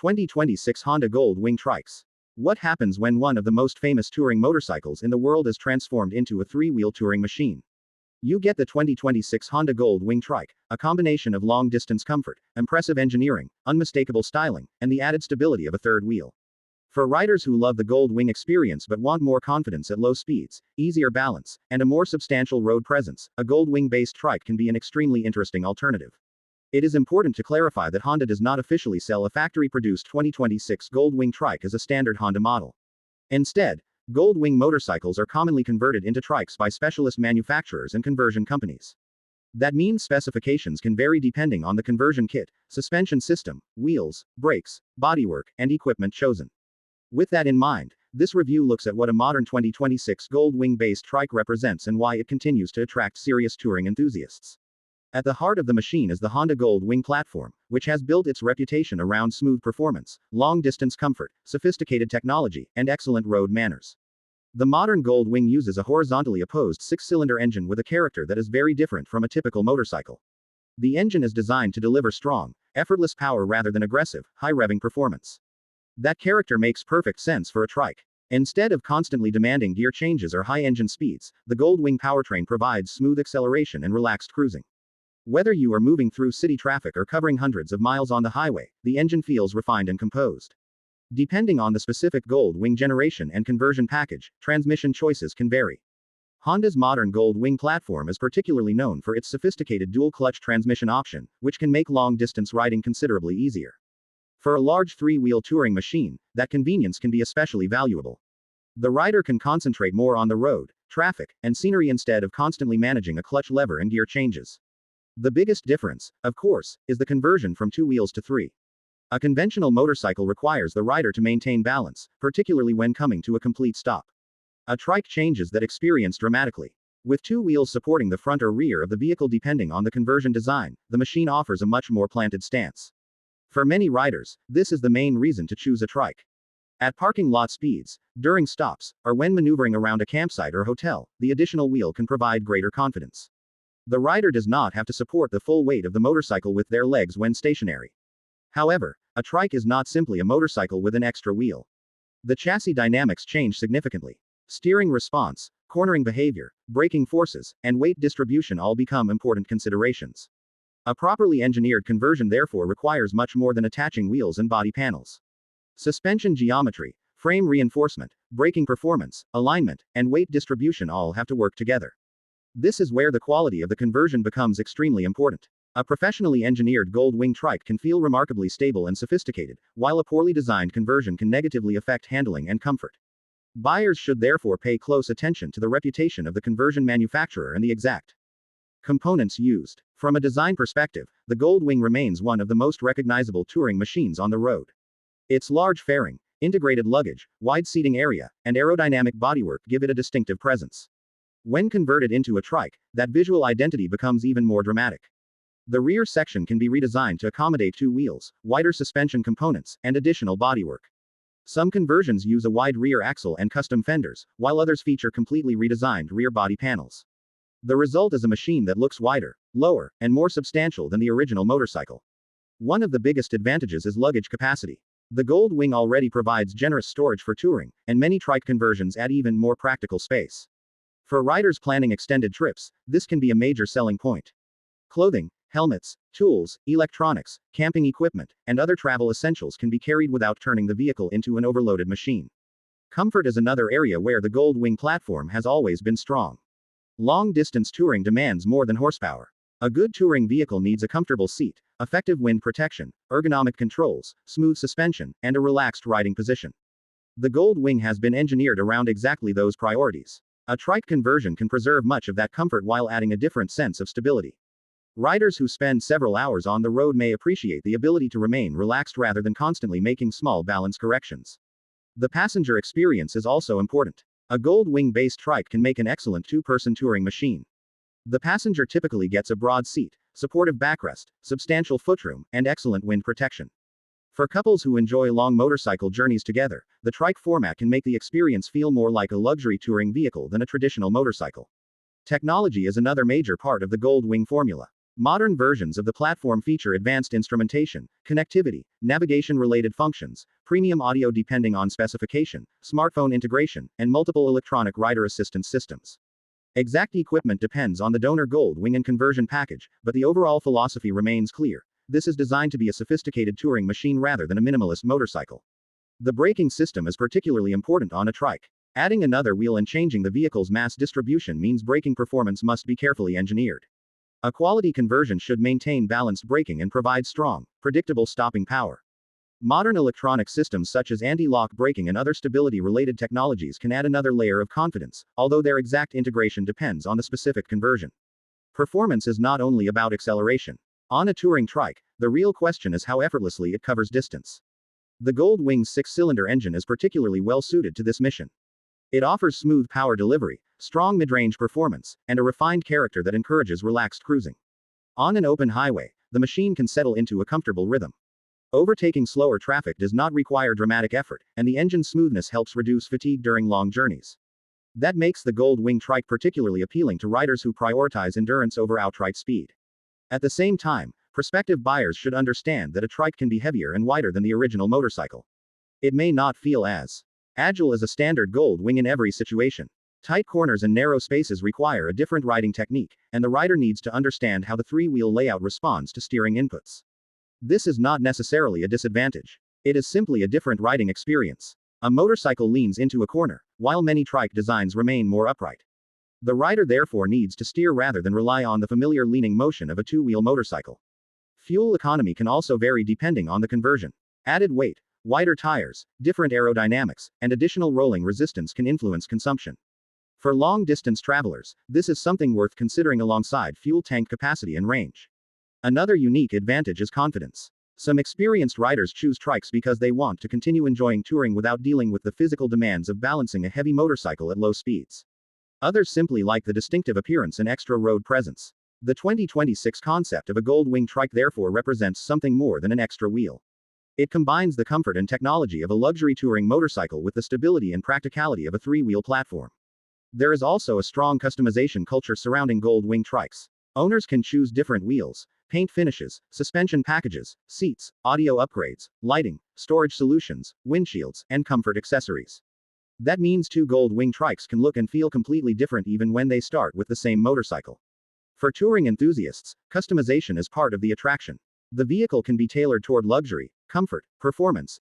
2026 Honda Gold Wing Trikes. What happens when one of the most famous touring motorcycles in the world is transformed into a three-wheel touring machine? You get the 2026 Honda Gold Wing Trike, a combination of long-distance comfort, impressive engineering, unmistakable styling, and the added stability of a third wheel. For riders who love the Gold Wing experience but want more confidence at low speeds, easier balance, and a more substantial road presence, a Gold Wing-based trike can be an extremely interesting alternative. It is important to clarify that Honda does not officially sell a factory-produced 2026 Gold Wing Trike as a standard Honda model. Instead, Gold Wing motorcycles are commonly converted into trikes by specialist manufacturers and conversion companies. That means specifications can vary depending on the conversion kit, suspension system, wheels, brakes, bodywork, and equipment chosen. With that in mind, this review looks at what a modern 2026 Gold Wing-based trike represents and why it continues to attract serious touring enthusiasts. At the heart of the machine is the Honda Gold Wing platform, which has built its reputation around smooth performance, long-distance comfort, sophisticated technology, and excellent road manners. The modern Gold Wing uses a horizontally opposed six-cylinder engine with a character that is very different from a typical motorcycle. The engine is designed to deliver strong, effortless power rather than aggressive, high-revving performance. That character makes perfect sense for a trike. Instead of constantly demanding gear changes or high engine speeds, the Gold Wing powertrain provides smooth acceleration and relaxed cruising. Whether you are moving through city traffic or covering hundreds of miles on the highway, the engine feels refined and composed. Depending on the specific Gold Wing generation and conversion package, transmission choices can vary. Honda's modern Gold Wing platform is particularly known for its sophisticated dual-clutch transmission option, which can make long-distance riding considerably easier. For a large three-wheel touring machine, that convenience can be especially valuable. The rider can concentrate more on the road, traffic, and scenery instead of constantly managing a clutch lever and gear changes. The biggest difference, of course, is the conversion from two wheels to three. A conventional motorcycle requires the rider to maintain balance, particularly when coming to a complete stop. A trike changes that experience dramatically. With two wheels supporting the front or rear of the vehicle depending on the conversion design, the machine offers a much more planted stance. For many riders, this is the main reason to choose a trike. At parking lot speeds, during stops, or when maneuvering around a campsite or hotel, the additional wheel can provide greater confidence. The rider does not have to support the full weight of the motorcycle with their legs when stationary. However, a trike is not simply a motorcycle with an extra wheel. The chassis dynamics change significantly. Steering response, cornering behavior, braking forces, and weight distribution all become important considerations. A properly engineered conversion therefore requires much more than attaching wheels and body panels. Suspension geometry, frame reinforcement, braking performance, alignment, and weight distribution all have to work together. This is where the quality of the conversion becomes extremely important. A professionally engineered Gold Wing Trike can feel remarkably stable and sophisticated, while a poorly designed conversion can negatively affect handling and comfort. Buyers should therefore pay close attention to the reputation of the conversion manufacturer and the exact components used. From a design perspective, the Gold Wing remains one of the most recognizable touring machines on the road. Its large fairing, integrated luggage, wide seating area, and aerodynamic bodywork give it a distinctive presence. When converted into a trike, that visual identity becomes even more dramatic. The rear section can be redesigned to accommodate two wheels, wider suspension components, and additional bodywork. Some conversions use a wide rear axle and custom fenders, while others feature completely redesigned rear body panels. The result is a machine that looks wider, lower, and more substantial than the original motorcycle. One of the biggest advantages is luggage capacity. The Gold Wing already provides generous storage for touring, and many trike conversions add even more practical space. For riders planning extended trips, this can be a major selling point. Clothing, helmets, tools, electronics, camping equipment, and other travel essentials can be carried without turning the vehicle into an overloaded machine. Comfort is another area where the Gold Wing platform has always been strong. Long-distance touring demands more than horsepower. A good touring vehicle needs a comfortable seat, effective wind protection, ergonomic controls, smooth suspension, and a relaxed riding position. The Gold Wing has been engineered around exactly those priorities. A trike conversion can preserve much of that comfort while adding a different sense of stability. Riders who spend several hours on the road may appreciate the ability to remain relaxed rather than constantly making small balance corrections. The passenger experience is also important. A Gold Wing-based trike can make an excellent two-person touring machine. The passenger typically gets a broad seat, supportive backrest, substantial footroom, and excellent wind protection. For couples who enjoy long motorcycle journeys together, the trike format can make the experience feel more like a luxury touring vehicle than a traditional motorcycle. Technology is another major part of the Gold Wing formula. Modern versions of the platform feature advanced instrumentation, connectivity, navigation-related functions, premium audio depending on specification, smartphone integration, and multiple electronic rider assistance systems. Exact equipment depends on the donor Gold Wing and conversion package, but the overall philosophy remains clear. This is designed to be a sophisticated touring machine rather than a minimalist motorcycle. The braking system is particularly important on a trike. Adding another wheel and changing the vehicle's mass distribution means braking performance must be carefully engineered. A quality conversion should maintain balanced braking and provide strong, predictable stopping power. Modern electronic systems such as anti-lock braking and other stability-related technologies can add another layer of confidence, although their exact integration depends on the specific conversion. Performance is not only about acceleration. On a touring trike, the real question is how effortlessly it covers distance. The Gold Wing's 6-cylinder engine is particularly well suited to this mission. It offers smooth power delivery, strong mid-range performance, and a refined character that encourages relaxed cruising. On an open highway, the machine can settle into a comfortable rhythm. Overtaking slower traffic does not require dramatic effort, and the engine's smoothness helps reduce fatigue during long journeys. That makes the Gold Wing Trike particularly appealing to riders who prioritize endurance over outright speed. At the same time, prospective buyers should understand that a trike can be heavier and wider than the original motorcycle. It may not feel as agile as a standard Gold Wing in every situation. Tight corners and narrow spaces require a different riding technique, and the rider needs to understand how the three-wheel layout responds to steering inputs. This is not necessarily a disadvantage. It is simply a different riding experience. A motorcycle leans into a corner, while many trike designs remain more upright. The rider therefore needs to steer rather than rely on the familiar leaning motion of a two-wheel motorcycle. Fuel economy can also vary depending on the conversion. Added weight, wider tires, different aerodynamics, and additional rolling resistance can influence consumption. For long-distance travelers, this is something worth considering alongside fuel tank capacity and range. Another unique advantage is confidence. Some experienced riders choose trikes because they want to continue enjoying touring without dealing with the physical demands of balancing a heavy motorcycle at low speeds. Others simply like the distinctive appearance and extra road presence. The 2026 concept of a Gold Wing Trike therefore represents something more than an extra wheel. It combines the comfort and technology of a luxury touring motorcycle with the stability and practicality of a three-wheel platform. There is also a strong customization culture surrounding Gold Wing Trikes. Owners can choose different wheels, paint finishes, suspension packages, seats, audio upgrades, lighting, storage solutions, windshields, and comfort accessories. That means two Gold Wing Trikes can look and feel completely different even when they start with the same motorcycle. For touring enthusiasts, customization is part of the attraction. The vehicle can be tailored toward luxury, comfort, performance,